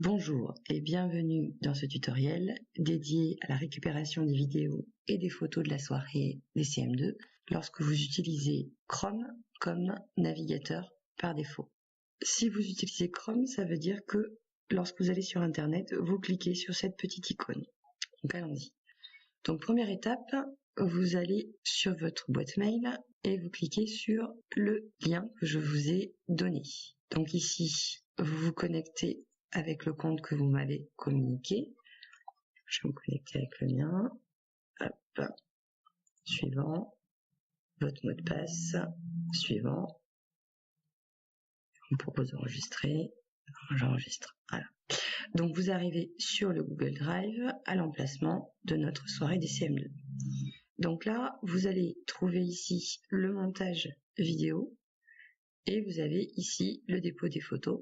Bonjour et bienvenue dans ce tutoriel dédié à la récupération des vidéos et des photos de la soirée des CM2 lorsque vous utilisez Chrome comme navigateur par défaut. Si vous utilisez Chrome, ça veut dire que lorsque vous allez sur Internet, vous cliquez sur cette petite icône. Donc allons-y. Donc première étape, vous allez sur votre boîte mail et vous cliquez sur le lien que je vous ai donné. Donc ici, vous vous connectez avec le compte que vous m'avez communiqué. Je vais me connecter avec le mien. Hop. Suivant. Votre mot de passe. Suivant. On me propose d'enregistrer. J'enregistre. Voilà. Donc vous arrivez sur le Google Drive à l'emplacement de notre soirée des CM2. Donc là, vous allez trouver ici le montage vidéo et vous avez ici le dépôt des photos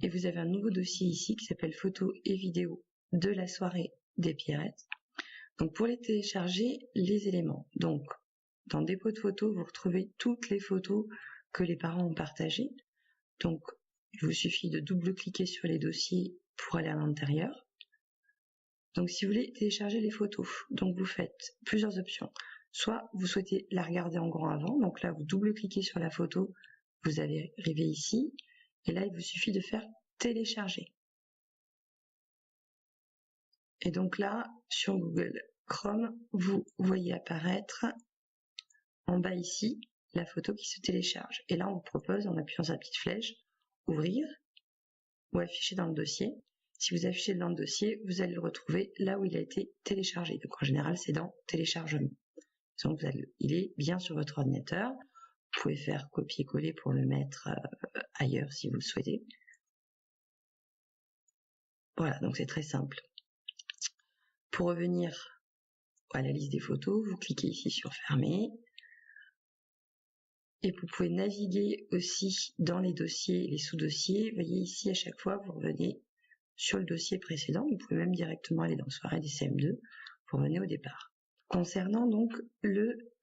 et vous avez un nouveau dossier ici qui s'appelle photos et vidéos de la soirée des Pierrettes. Donc pour les télécharger, les éléments. Donc dans dépôt de photos, vous retrouvez toutes les photos que les parents ont partagées. Donc il vous suffit de double-cliquer sur les dossiers pour aller à l'intérieur. Donc si vous voulez télécharger les photos, donc vous faites plusieurs options. Soit vous souhaitez la regarder en grand avant, donc là vous double-cliquez sur la photo, vous allez arriver ici, et là il vous suffit de faire télécharger. Et donc là, sur Google Chrome, vous voyez apparaître en bas ici la photo qui se télécharge. Et là on vous propose, en appuyant sur la petite flèche, ouvrir ou afficher dans le dossier. Si vous affichez dans le dossier, vous allez le retrouver là où il a été téléchargé. Donc en général, c'est dans téléchargement. Donc il est bien sur votre ordinateur. Vous pouvez faire copier-coller pour le mettre ailleurs si vous le souhaitez. Voilà, donc c'est très simple. Pour revenir à la liste des photos, vous cliquez ici sur fermer. Et vous pouvez naviguer aussi dans les dossiers, les sous-dossiers. Vous voyez ici, à chaque fois, vous revenez sur le dossier précédent. Vous pouvez même directement aller dans soirée des CM2. Vous revenez au départ. Concernant donc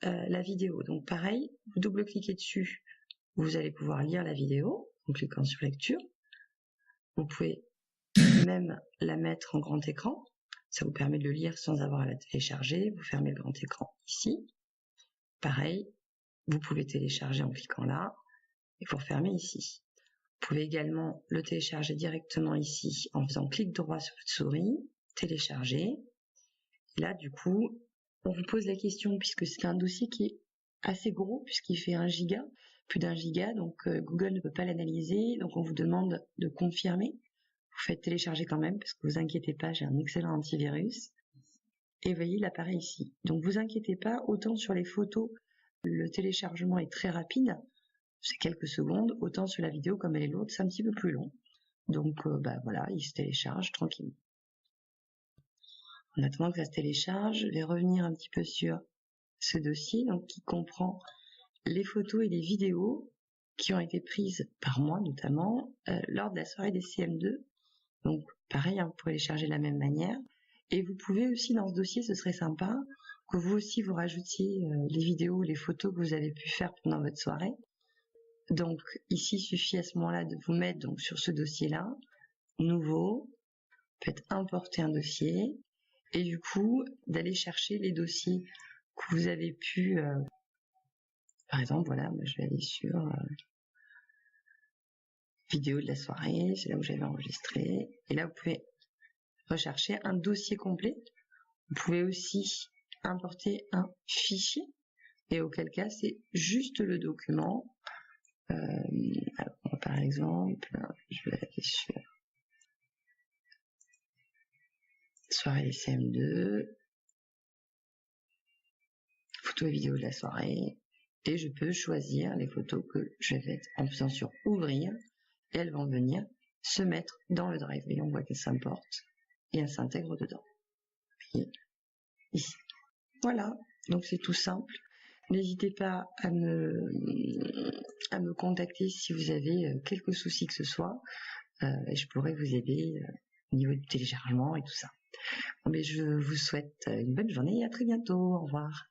la vidéo, donc pareil, vous double-cliquez dessus, vous allez pouvoir lire la vidéo en cliquant sur lecture. Vous pouvez même la mettre en grand écran, ça vous permet de le lire sans avoir à la télécharger. Vous fermez le grand écran ici. Pareil, vous pouvez télécharger en cliquant là et vous refermez ici. Vous pouvez également le télécharger directement ici en faisant clic droit sur votre souris, télécharger. Et là, du coup, on vous pose la question, puisque c'est un dossier qui est assez gros, puisqu'il fait 1 giga, plus d'1 giga, donc Google ne peut pas l'analyser, donc on vous demande de confirmer. Vous faites télécharger quand même, parce que vous inquiétez pas, j'ai un excellent antivirus. Et voyez, il apparaît ici. Donc vous inquiétez pas, autant sur les photos, le téléchargement est très rapide, c'est quelques secondes, autant sur la vidéo, comme elle est lourde, c'est un petit peu plus long. Donc voilà, il se télécharge tranquillement. En attendant que ça se télécharge, je vais revenir un petit peu sur ce dossier, donc qui comprend les photos et les vidéos qui ont été prises par moi notamment lors de la soirée des CM2. Donc pareil, vous pouvez les charger de la même manière. Et vous pouvez aussi dans ce dossier, ce serait sympa, que vous aussi vous rajoutiez les vidéos, les photos que vous avez pu faire pendant votre soirée. Donc ici, il suffit à ce moment-là de vous mettre donc sur ce dossier-là, nouveau, faites importer un dossier, et du coup, d'aller chercher les dossiers que vous avez pu... par exemple, voilà, moi, je vais aller sur vidéo de la soirée, c'est là où j'avais enregistré, et là, vous pouvez rechercher un dossier complet. Vous pouvez aussi importer un fichier, et auquel cas, c'est juste le document. Alors, par exemple, je vais aller sur soirée des CM2, photos et vidéos de la soirée, et je peux choisir les photos que je vais mettre en faisant sur ouvrir, et elles vont venir se mettre dans le drive. Et on voit qu'elles s'importent et elles s'intègrent dedans. Et ici. Voilà, donc c'est tout simple. N'hésitez pas à me contacter si vous avez quelques soucis que ce soit, et je pourrais vous aider au niveau du téléchargement et tout ça. Mais je vous souhaite une bonne journée et à très bientôt. Au revoir.